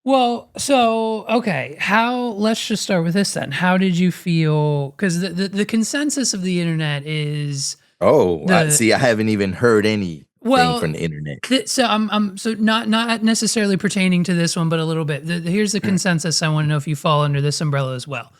Well, so okay, how let's just start with this then. How did you feel? Because the consensus of the internet is Oh, the see, I haven't even heard anything from well, the internet. so I'm so not necessarily pertaining to this one, but a little bit. Here's the Mm. consensus. I want to know if you fall under this umbrella as well.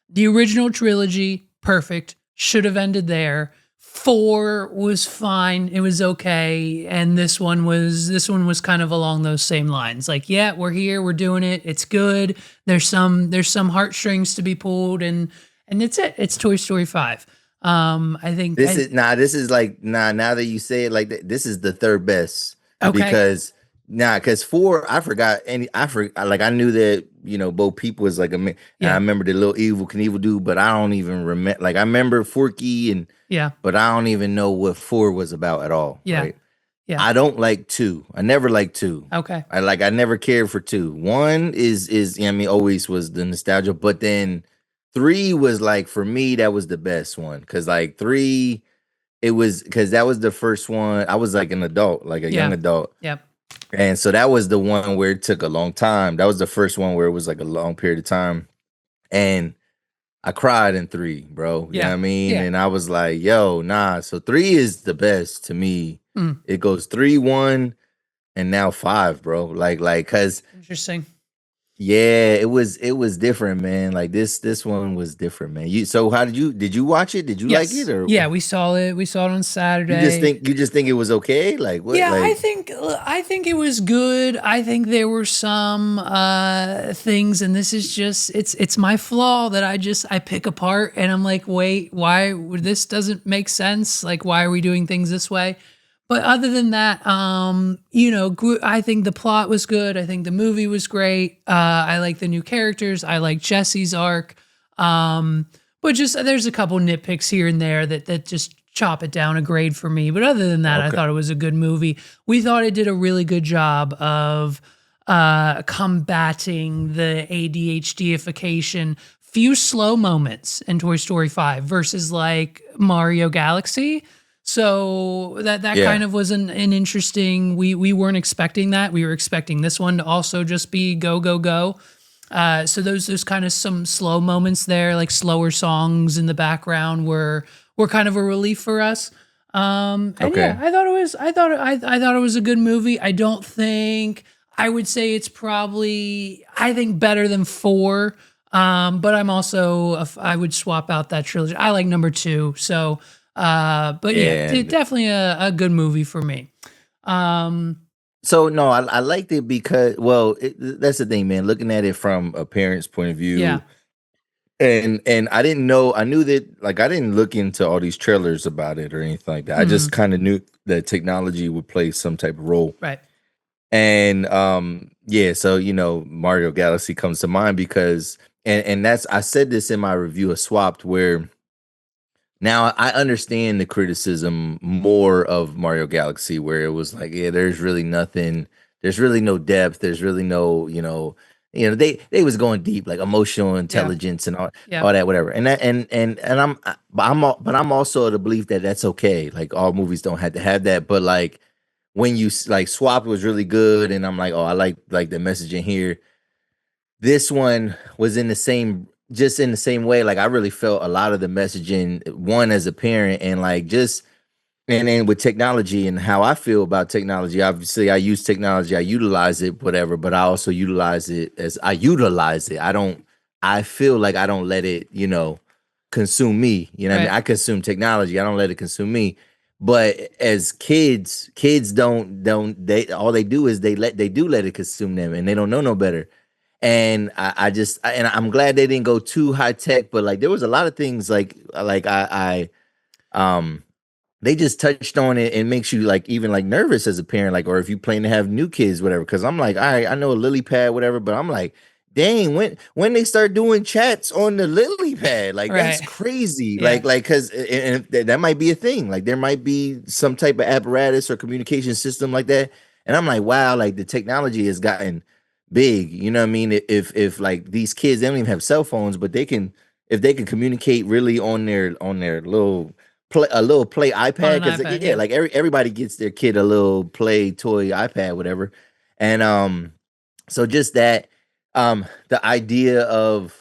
The original trilogy, perfect, should have ended there. Four was fine, it was okay, and this one was kind of along those same lines. Like, yeah, we're here, we're doing it, it's good. There's some heartstrings to be pulled, and it's it. It's Toy Story 5. I think This I is this is like now that you say it like that, this is the third best okay, because because four I forgot like I knew that Bo Peep was like and I yeah, remember the little evil Knievel dude, but I don't even remember. Like I remember Forky yeah, but I don't even know what four was about at all. yeah, Right? yeah. I don't like two. I never liked two. Okay, I never cared for two. One is I mean always was the nostalgia, but then three was like for me that was the best one because like three it was because that was the first one. I was like an adult, like a young yeah, adult, yep, and so that was the one where it took a long time. That was the first one where it was like a long period of time, and I cried in three, bro. You know what yeah, I mean? yeah. And I was like, yo, nah. So three is the best to me. Mm, It goes three, one, and now five, bro. Cause interesting. yeah, it was different, man. Like this one was different, man. So how did you watch it? Did you like it Yes, or yeah. We saw it on you just Saturday. think you just think it was okay? Like what? Yeah, I Like think I think it was good. I think there were some things, and this is just it's my flaw that I pick apart, and I'm like, wait, why this doesn't make sense? Like, why are we doing things this way? But other than that, I think the plot was good. I think the movie was great. I like the new characters. I like Jesse's arc. But just there's a couple nitpicks here and there that just chop it down a grade for me. But other than that, I okay. thought it was a good movie. We thought it did a really good job of combating the ADHDification. Few slow moments in Toy Story 5 versus like Mario Galaxy. So that Yeah. kind of was an interesting. We weren't expecting that. We were expecting this one to also just be go go go. So those kind of some slow moments there, like slower songs in the background, were kind of a relief for us. And yeah, Okay. I thought it was a good movie. I don't think I would say it's probably I think better than four. But I'm also I would swap out that trilogy. I like number two. So, but yeah, And definitely a good movie for me. Um, so no, I liked it because that's the thing, man. Looking at it from a parent's point of yeah, view, and I didn't know. I knew that like I didn't look into all these trailers about it or anything like that. I just mhm, kind of knew that technology would play some type of role. right, And yeah, so Mario Galaxy comes to mind because and that's I said this in my review of Swapped where now I understand the criticism more of Mario Galaxy where it was like, yeah, there's really nothing, there's really no depth, there's really no, they was going deep, like emotional yeah, intelligence and yeah, all that, whatever. And that and but I'm also of the belief that that's okay. Like all movies don't have to have that, but like when like Swap was really good, and I'm like, oh, I like the message in here. This one was in the same just in the same way. Like I really felt a lot of the messaging, one as a parent, and like just and then with technology and how I feel about technology. Obviously, I use technology, I utilize it, whatever, but I also utilize it as I utilize it. I feel like I don't let it, consume me. You know what I mean? right. I consume technology, I don't let it consume me. But as kids don't they all they do is they do let it consume them and they don't know no better. And and I'm glad they didn't go too high tech, but like there was a lot of things like um they just touched on it and makes you like even like nervous as a parent, like or if you plan to have new kids, whatever. Because I'm like, all right, I know a lily pad, whatever, but I'm like, dang, when they start doing chats on the lily pad, like that's Right. crazy. Yeah. Like because and that might be a thing. Like there might be some type of apparatus or communication system like that. And I'm like, wow, like the technology has gotten big. You know what I mean? If like these kids they don't even have cell phones, but they can if they can communicate really on their little play On iPad an because iPad. yeah, Yeah. like everybody gets their kid a little play toy iPad, whatever. And so just that. the idea of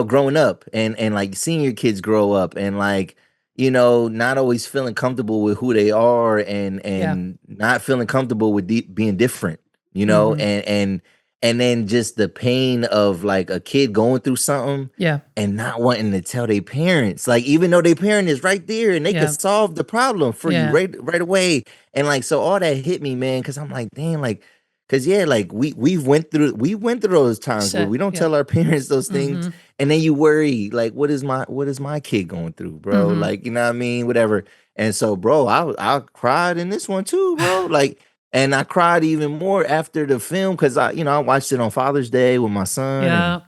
growing up and like seeing your kids grow up and like, not always feeling comfortable with who they are Yeah. and not feeling comfortable with being different, Hmm. and then just the pain of like a kid going through something Yeah. and not wanting to tell their parents, like even though their parent is right there and they could Yeah. solve the problem for you Yeah. right away. And like so all that hit me, man, because I'm like, damn, like, because yeah, like we went through those times where So, we don't yeah. tell our parents those things, Hmm. and then you worry, like, what is my kid going through, bro? Hmm. Like, you know what I mean? Whatever. And so, bro, I cried in this one too, bro. Like, and I cried even more after the film because I watched it on Father's Day with my son, and Yeah.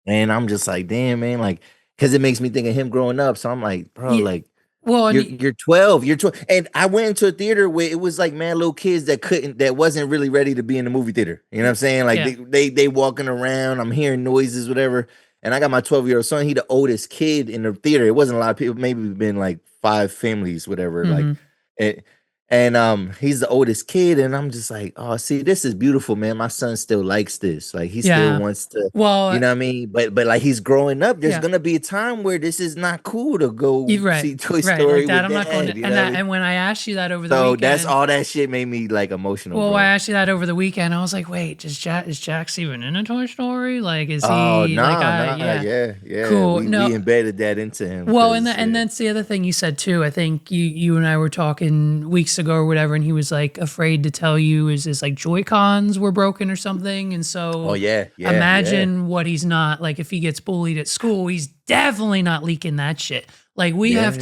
and I'm just like, damn, man, like, because it makes me think of him growing up. So I'm like, bro, Yeah. like, Well, and you're 12. You're 12. And I went into a theater where it was like mad little kids that wasn't really ready to be in the movie theater. You know what I'm saying? Like yeah. they walking around, I'm hearing noises, whatever. And I got my 12-year-old son, he the oldest kid in the theater. It wasn't a lot of people, maybe been like five families, whatever. Like Hmm. it, and he's the oldest kid, and I'm just like, oh, see, this is beautiful, man. My son still likes this. Like he still Yeah. wants to, you Well, know what I mean? But like he's growing up. There's yeah. gonna be a time where this is not cool to go You're right. see Toy Right. Like Story that. with I'm not going dad. to, You know what I mean? and when I asked you that over the So that's weekend, all that shit made me like emotional, well, I bro. asked you that over the weekend. I was like, wait, is Jax even in a Toy Story? Like, is Oh he like, nah, nah, yeah, yeah. cool. We No, embedded that into him well, because and yeah, that's the other thing you said too. I think you and I were talking weeks ago or whatever, and he was like afraid to tell you is like Joy Cons were broken or something, and oh so yeah. imagine what he's not like if he gets bullied at school. He's definitely not leaking that shit. Like we have Yeah,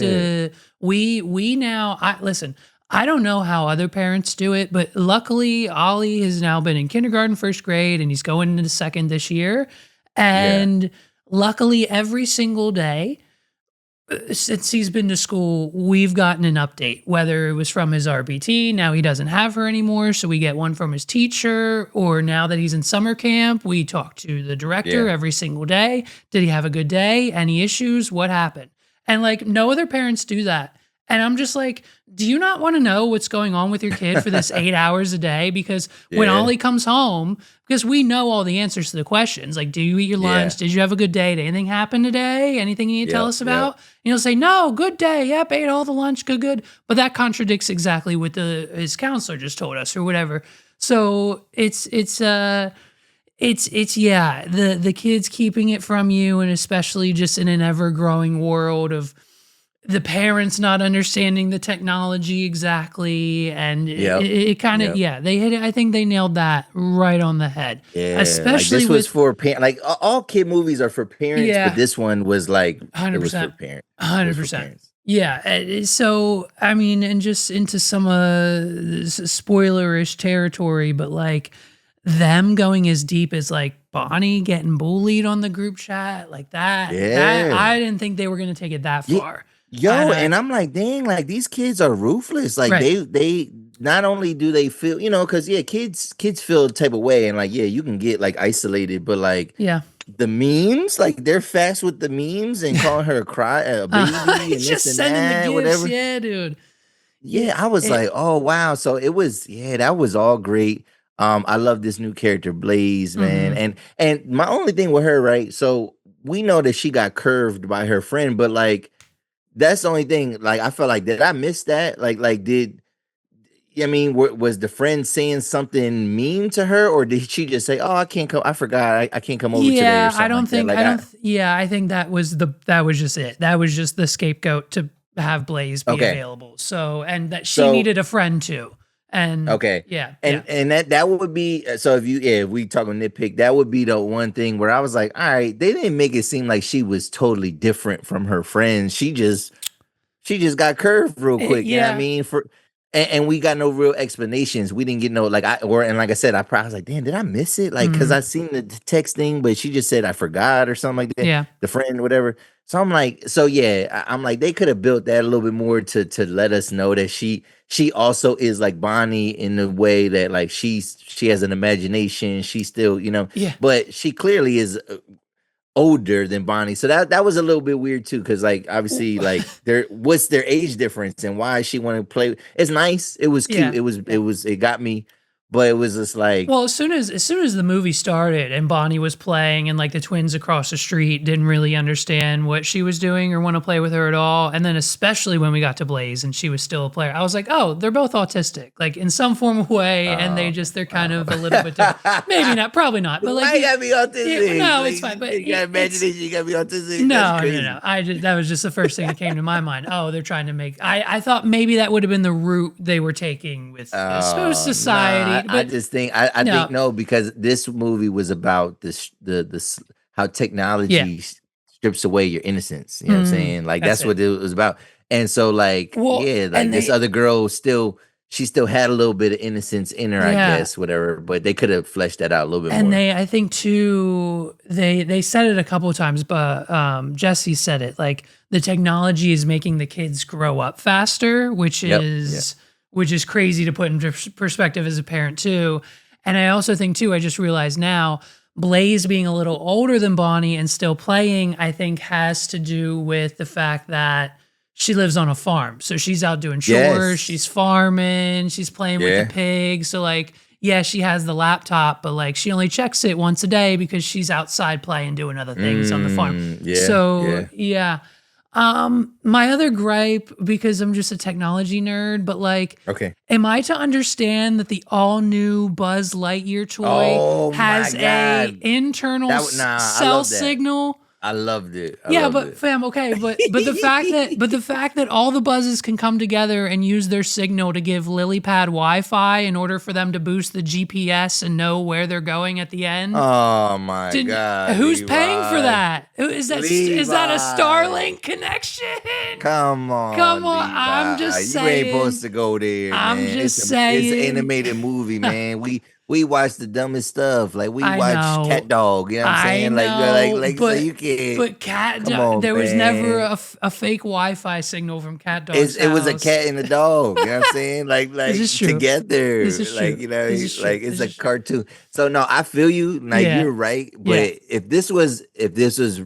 to we now I listen. I don't know how other parents do it, but luckily Ollie has now been in kindergarten, first grade, and he's going into the second this year. yeah, And luckily, every single day since he's been to school, we've gotten an update, whether it was from his RBT, now he doesn't have her anymore. So we get one from his teacher, or now that he's in summer camp, we talk to the director yeah. every single day. Did he have a good day? Any issues? What happened? And like, no other parents do that. And I'm just like, do you not want to know what's going on with your kid for this 8 hours a day? Because when Yeah, Ollie comes home, because we know all the answers to the questions, like, do you eat your lunch? yeah, Did you have a good day? Did anything happen today? Anything you need to tell us yep. about? And he'll say, no, good day. Yep, ate all the lunch. Good, good. But that contradicts exactly what his counselor just told us or whatever. So it's yeah, the kids keeping it from you, and especially just in an ever growing world of the parents not understanding the technology exactly, and Yep. it kind of Yep. yeah, they hit it. I think they nailed that right on the head, Yeah. Like especially this was with for like all kid movies are for parents, but yeah, this one was like it was for 100%, parents. It was for 100%. parents. Yeah, so I mean, and just into some spoilerish territory, but like them going as deep as like Bonnie getting bullied on the group chat, like that Yeah. I didn't think they were gonna take it that Yeah. far. And Yo, and I'm like, dang, like these kids are ruthless. Like right, they not only do they feel, because yeah, kids feel the type of way, and like, yeah, you can get like isolated, but like yeah. the memes, like they're fast with the memes and calling her a baby and this Just and sending the that, gifts, whatever. yeah, dude. Yeah, Yeah, I was it, like, oh wow. So it was, yeah, that was all great. I love this new character, Blaze, man. mm-hmm. And my only thing with her, right? So we know that she got curved by her friend, but like that's the only thing. Like I felt like, did I miss that? Like did I mean, was the friend saying something mean to her, or did she just say, "Oh, I can't come. I forgot. I can't come over today," or Yeah, I something don't like that? think Like I I don't yeah, I think that was just it. That was just the scapegoat to have Blaze be okay. available. So and that she So needed a friend too. And okay. yeah, And yeah. and that would be so if we talk about nitpick, that would be the one thing where I was like, all right, they didn't make it seem like she was totally different from her friends. She just got curved real quick. You know what I Yeah. mean? And we got no real explanations. We didn't get no like and like I said, I probably was like, damn, did I miss it? Like, cause Mm, I seen the text thing, but she just said I forgot or something like that. yeah. The friend, whatever. So I'm like, so yeah, I'm like, they could have built that a little bit more to let us know that she also is like Bonnie in the way that like she has an imagination. She still, Yeah. but she clearly is older than Bonnie. So that was a little bit weird too, because like obviously like what's their age difference and why she want to play. It's nice. It was cute. Yeah. It Yeah. got me. but it was just like, Well, as soon as the movie started and Bonnie was playing and like the twins across the street didn't really understand what she was doing or want to play with her at all, and then especially when we got to Blaze and she was still a player, I was like, oh, they're both autistic, like in some form of way, and they're kind of a little bit different. Maybe not, probably not, but like why you gotta be autistic? no, Like, it's fine, but you got imagination, you gotta be autistic. no, That's no, crazy. no. That was just the first thing that came to my mind. Oh, they're trying to make. I thought maybe that would have been the route they were taking with society, I but just think I no. think no, because this movie was about this how technology strips away your innocence. You know what I'm saying? Like that's what it was about. And so like Well, yeah, like and this other girl she still had a little bit of innocence in her, I Yeah. guess, whatever. But they could have fleshed that out a little bit And more. I think too, they said it a couple of times, but Jessie said it like the technology is making the kids grow up faster, which is crazy to put in perspective as a parent too. And I also think too, I just realized now, Blaze being a little older than Bonnie and still playing, I think has to do with the fact that she lives on a farm. So she's out doing chores, Yes. she's farming, she's playing with Yeah. the pigs. So like, yeah, she has the laptop, but like she only checks it once a day because she's outside playing, doing other things on the farm. Yeah. So yeah. My other gripe, because I'm just a technology nerd, but like, Okay. am I to understand that the all new Buzz Lightyear toy Oh my has a God. internal I cell love that. signal? I loved it. Yeah, but fam, okay, but the fact that all the buzzes can come together and use their signal to give lily pad Wi-Fi in order for them to boost the GPS and know where they're going at the end. Oh my God. Who's paying for Levi. that? Is that a Levi. Starlink connection? Come on. Come on, Levi. I'm just You saying. ain't supposed to go there. I'm man. just It's saying. an animated movie, man. We watch the dumbest stuff. Like we I watch know. Cat Dog. You know what I'm saying? Like but, so you can't. But cat, Come on, there was never man. a fake Wi-Fi signal from Cat Dog's It was a house. cat and a dog. You know what I'm saying? Like This is true. together. This is Like true. you know, This is true. like it's This a is true. cartoon. So no, I feel you. Like Yeah. you're right. But Yeah. if this was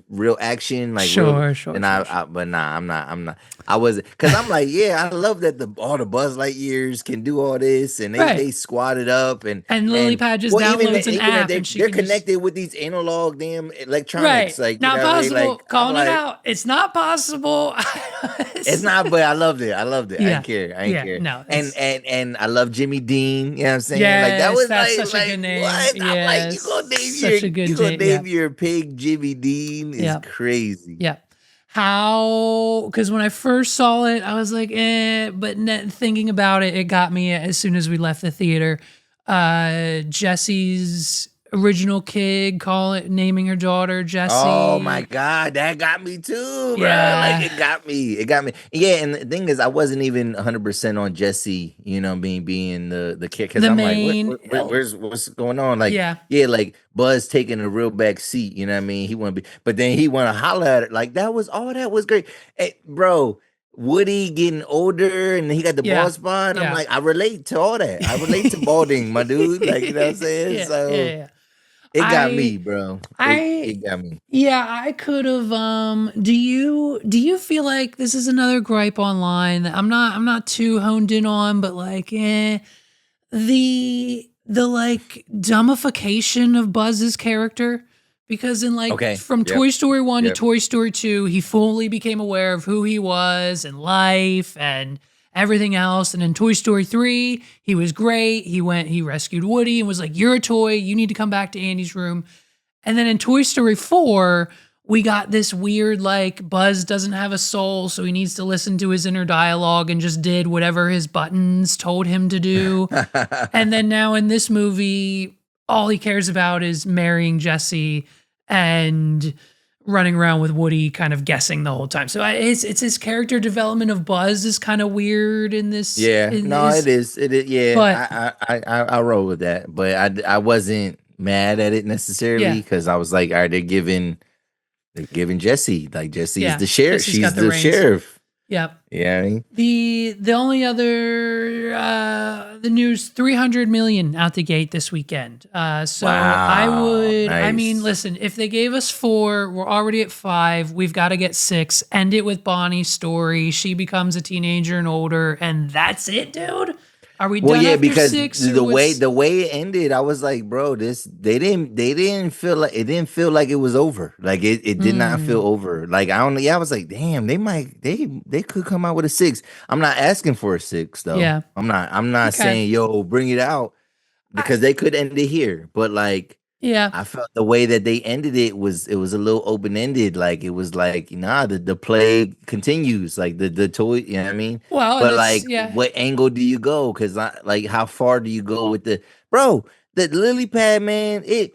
real action, like Sure, real, sure, then sure. but nah, I'm not. I wasn't because I'm like, yeah, I love that all the Buzz Lightyears can do all this and Right. they squatted up and LilyPad just downloads an even app that and she they're can just- connected with these analog damn Right. electronics. Like Not you know what I mean? possible. Like, I'm Calling it like, out. It's not possible. It's not, but I loved it. I loved it. I Yeah. didn't care. I didn't Yeah, care. no, And I love Jimmy Dean. You know what I'm saying? Like that Yes, was that's like, such a good name. what? I'm like, you Yes, gonna name such a good name, yeah. your pig Jimmy Dean is Yeah. crazy. Yeah. How, because when I first saw it, I was like, but thinking about it, it got me as soon as we left the theater. Jesse's original kid, naming her daughter Jessie. Oh my God, that got me too, bro. Yeah. Like it got me. Yeah, and the thing is, I wasn't even 100% on Jesse, you know, being the kid, because The I'm main- like, what's going on? Like, Yeah. like Buzz taking a real back seat, you know what I mean? He want to be, but then he want to holler at it. Like that was great, hey, bro. Woody getting older and he got the Yeah. bald spot. Yeah. I'm like, I relate to all that. I relate to balding, my dude. Like, you know what I'm saying? Yeah, So yeah. it got me, bro. It got me. Yeah, I could have. Do you feel like this is another gripe online that I'm not too honed in on, but like, the like dumbification of Buzz's character, because in like from Toy Story 1 to Toy Story 2, he fully became aware of who he was and life and everything else. And in Toy Story 3, he was great. He rescued Woody and was like, "You're a toy. You need to come back to Andy's room." And then in Toy Story 4, we got this weird, like, Buzz doesn't have a soul, so he needs to listen to his inner dialogue and just did whatever his buttons told him to do. And then now in this movie, all he cares about is marrying Jessie and running around with Woody kind of guessing the whole time. So it's his character development of Buzz is kind of weird in this. Yeah, it is. Yeah, But I roll with that, but I wasn't mad at it necessarily because I was like, all right, they're giving Jessie, like Jessie is the sheriff. Jesse's She's got the the reins. sheriff. Yep. Yeah, I mean, The only other the news, 300 million out the gate this weekend. So Wow, I mean, nice. listen, if they gave us 4, we're already at 5. We've got to get 6. End it with Bonnie's story. She becomes a teenager and older, and that's it, dude. Are we Well, done yeah, after because 6 or the what's? way it ended, I was like, bro, this they didn't feel like it was over. Like it did not feel Mm, over. Like I don't. Yeah, I was like, damn, they could come out with a six. I'm not asking for a six though. yeah. I'm not Okay. saying yo bring it out I, because they could end it here. But like yeah. I felt the way that they ended it was a little open ended. Like it was like nah, the play continues. Like the toy, you know what I mean? Well, and But that's like, yeah. what angle do you go? Because like, how far do you go with the bro? The lily pad man, it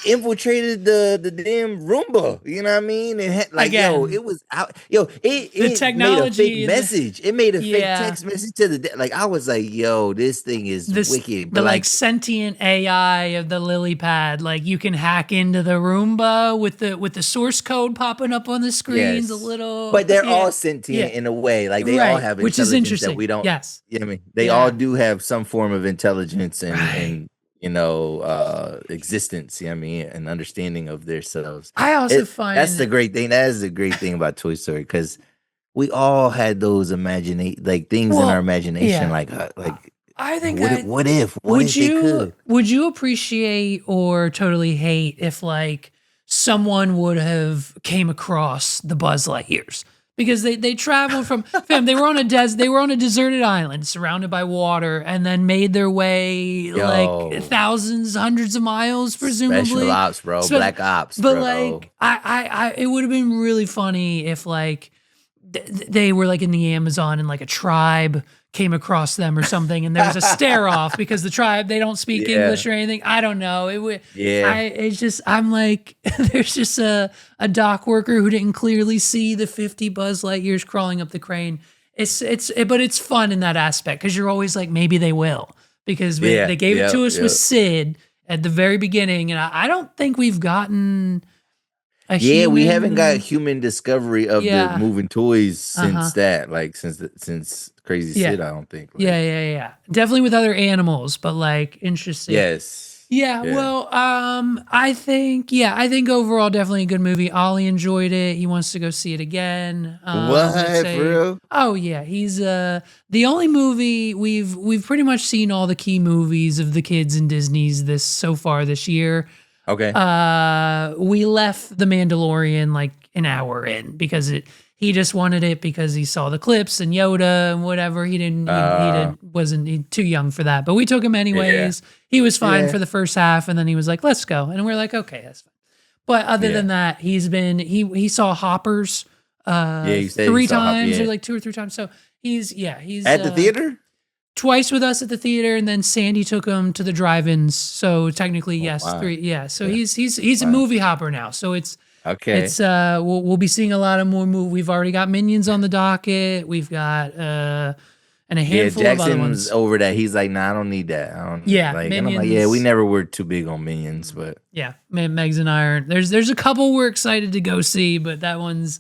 infiltrated the damn Roomba. You know what I mean? And like, yo, Again, it was out. Yo, the it made a fake technology and the message. It made a fake yeah. text message to like I was like, yo, this thing is This wicked. the But like like, sentient AI of the lily pad, like you can hack into the Roomba with the source code popping up on the screens a yes. little. But they're Yeah. all Yeah. sentient in a way. Like they all Right. have Which is intelligence that interesting. we don't, Yes. you know what I mean? They all Yeah. do have some form of intelligence Right. and existence, you know what I mean, and understanding of themselves. I also That's the find great thing. That is the great thing about Toy Story, because we all had those like things in our well, imagination, yeah. like I think what if I what if they could? would you appreciate or totally hate if like someone would have came across the Buzz Lightyears because they traveled from fam they were on a deserted island surrounded by water and then made their way like Yo, thousands hundreds of miles special presumably. ops, bro, Spe- black ops, but bro. like I it would have been really funny if like they were like in the Amazon and like a tribe came across them or something and there was a stare off because the tribe they don't speak Yeah, English or anything. I don't know. It would yeah, it's just I'm like there's just a dock worker who didn't clearly see the 50 Buzz Lightyears crawling up the crane. But it's fun in that aspect because you're always like maybe they will because yeah, they gave it yeah, to us with yeah. Sid at the very beginning and I don't think we've gotten a Yeah, we haven't got human human discovery of the yeah. moving toys Uh-huh. since that, like since Crazy Yeah. Sid, I don't think. Yeah, Like, yeah, yeah. Definitely with other animals, but like interesting. yes, Yeah, yeah. well, I think overall definitely a good movie. Ollie enjoyed it. He wants to go see it again. I'd What, for say real? oh yeah, he's the only movie we've pretty much seen all the key movies of the kids in Disney's this so far this year. Okay. We left The Mandalorian like an hour in because he just wanted it because he saw the clips and Yoda and whatever. Wasn't he too young for that, but we took him Yeah, anyways. He was fine yeah, for the first half and then he was like, let's go. And we're like, okay, that's fine. But other yeah, than that, he saw Hoppers, yeah. You said you three saw Hop. times or Yeah, like two or three times. So he's at the theater. twice with us at the theater, and then Sandy took him to the drive-ins. So technically, Oh, yes, wow. three. Yeah, so Yeah, he's a wow. movie hopper now. So Okay. we'll be seeing a lot of more movies. We've already got Minions on the docket. We've got and a Yeah, handful of other Jackson's ones. over that. He's like, nah, I don't need that. I don't Yeah, like, and I'm like, yeah, we Minions. never were too big on Minions, but Yeah, Megs and I are. There's a couple we're excited to go see, but that one's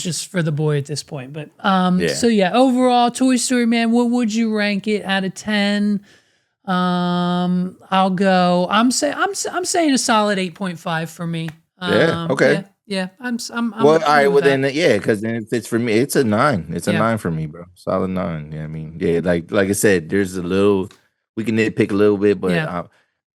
just for the boy at this point. But yeah, so yeah, overall, Toy Story, man, what would you rank it out of 10? I'll go. I'm saying a solid 8.5 for me. yeah. Okay. Yeah. Well, all I'm right. good with Well, then, that. yeah, because then if it's for me, it's a 9. It's a Yeah. 9 for me, bro. Solid 9. Yeah, I mean, yeah, like I said, there's a little we can nitpick a little bit, but Yeah.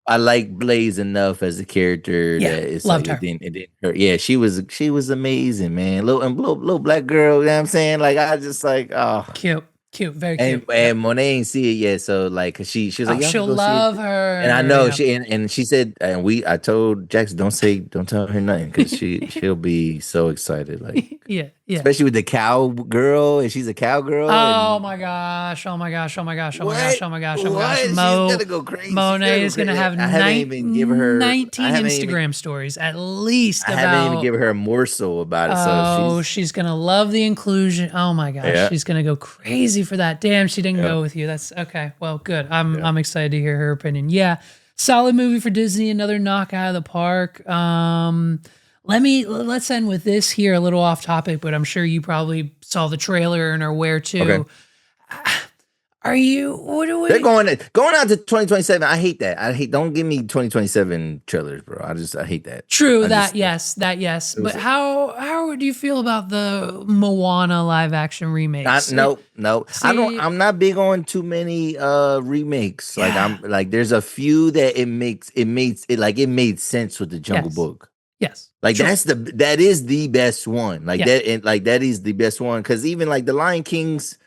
I like Blaze enough as a character Yeah. that it's Loved like her. it didn't hurt. Yeah, she was amazing, man. Little black girl. You know what I'm saying? Like I just like Cute. Cute. Very and cute. Yeah. Monet ain't see it yet, so like 'cause she was like, Oh, y'all can she'll go see it. love And I her. know Yeah. and she said, and I told Jackson, don't tell her nothing because she'll be so excited. Like Yeah. Yeah. especially with the cowgirl, and she's a cowgirl. Oh And my gosh. Oh my gosh. Oh my gosh. Oh my what? gosh. Oh my gosh. Oh my gosh. What? She's gonna go crazy. She's gonna Monet go is going to crazy. have I haven't even given her. 19 Instagram stories at least I haven't even about. given her a morsel about it. So Oh, she's going to love the inclusion. Oh my gosh. yeah, She's going to go crazy for that. Damn, she didn't yeah, go with you. That's okay. Well, good. I'm yeah. I'm excited to hear her opinion. Yeah. Solid movie for Disney, another knock out of the park. Let's end with this here, a little off topic, but I'm sure you probably saw the trailer and are aware Okay. too. Are you? What are They're we? going out to 2027. I hate that. Don't give me 2027 trailers, bro. I hate that. True I just that yes. it was But how do you feel about the Moana live action remakes? no. See, I'm not big on too many remakes. Like yeah, I'm like there's a few that it made sense with the Jungle yes, Book. yes, Like sure, that is the best one. Like yeah, that and like that is the best one cuz even like the Lion King's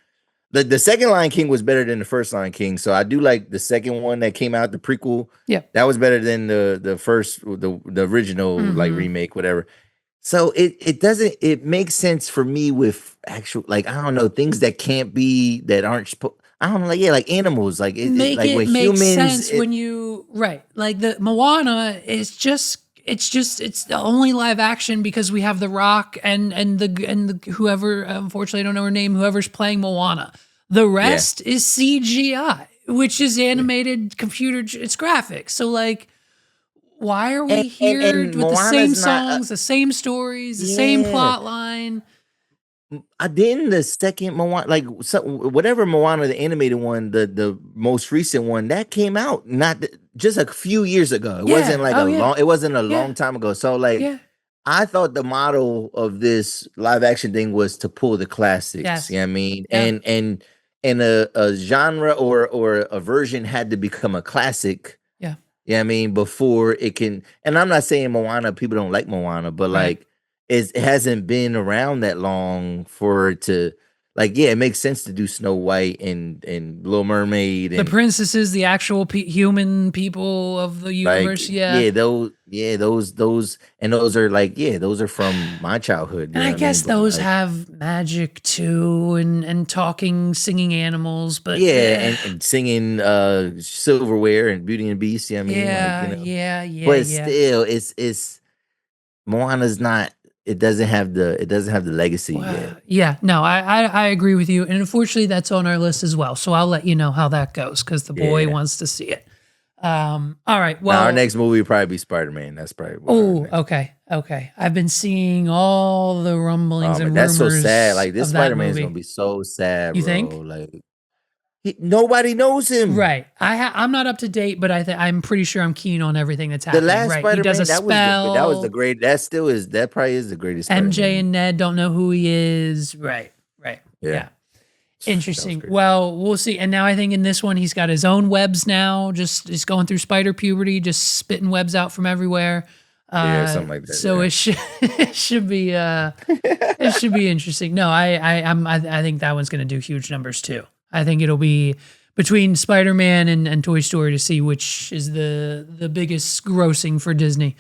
the second Lion King was better than the first Lion King. So I do like the second one that came out, the prequel. yeah. That was better than the first the original like Mm-hmm. remake whatever. So it doesn't it makes sense for me with actual like I don't know things that can't be that aren't I don't know like yeah like animals like Make like it when make humans sense when you right like the Moana is just it's the only live action because we have the Rock and the whoever, unfortunately I don't know her name, whoever's playing Moana. The yeah rest is CGI, which is yeah animated computer, it's graphics. So like, why are we here and with the same Moana's not songs, the same stories, the same yeah plot line? I didn't the second Moana like whatever Moana the animated one the most recent one that came out not just a few years ago. It wasn't Yeah. like Oh yeah. it wasn't a Yeah. long time ago. So like Yeah. I thought the model of this live action thing was to pull the classics. You Yes. know what I mean? Yeah. And a genre or a version had to become a classic. Yeah. You know what I mean? Before it can, and I'm not saying Moana, people don't like Moana, but Right. like it hasn't been around that long for it to like, yeah, it makes sense to do Snow White and Little Mermaid The and princesses, the actual human people of the like, universe. Yeah. those are like, yeah, those are from my childhood. You And know I what I mean? guess But those like, have magic too, and talking, singing animals. But yeah, and singing Silverware and Beauty and the Beast. You know what I mean? Like, yeah, yeah, yeah, but yeah. still, it's Moana's not. It doesn't have the legacy yet. Wow. Yeah, no, I agree with you. And unfortunately, that's on our list as well. So I'll let you know how that goes because the boy Yeah. wants to see it. All right. Now our Well, next movie will probably be Spider Man. That's probably what our oh, next. okay. Okay. I've been seeing all the rumblings Oh man, and that's so sad. rumors Like this of that Spider Man is gonna movie. be so sad, You bro. think? Like nobody knows him. Right. I'm not up to date, but I'm pretty sure I'm keen on everything that's The happening. last Right. He Spider does a Man, that was the spell. great. That still is. That probably is the greatest Spider MJ Man. and Ned don't know who he is. Right. Right. Yeah, Yeah. that was Interesting. great. Well, we'll see. And now I think in this one he's got his own webs now. Just he's going through spider puberty, just spitting webs out from everywhere. Yeah, something like that. So it should it should be it should be interesting. No, I think that one's going to do huge numbers too. I think it'll be between Spider-Man and Toy Story to see which is the biggest grossing for Disney.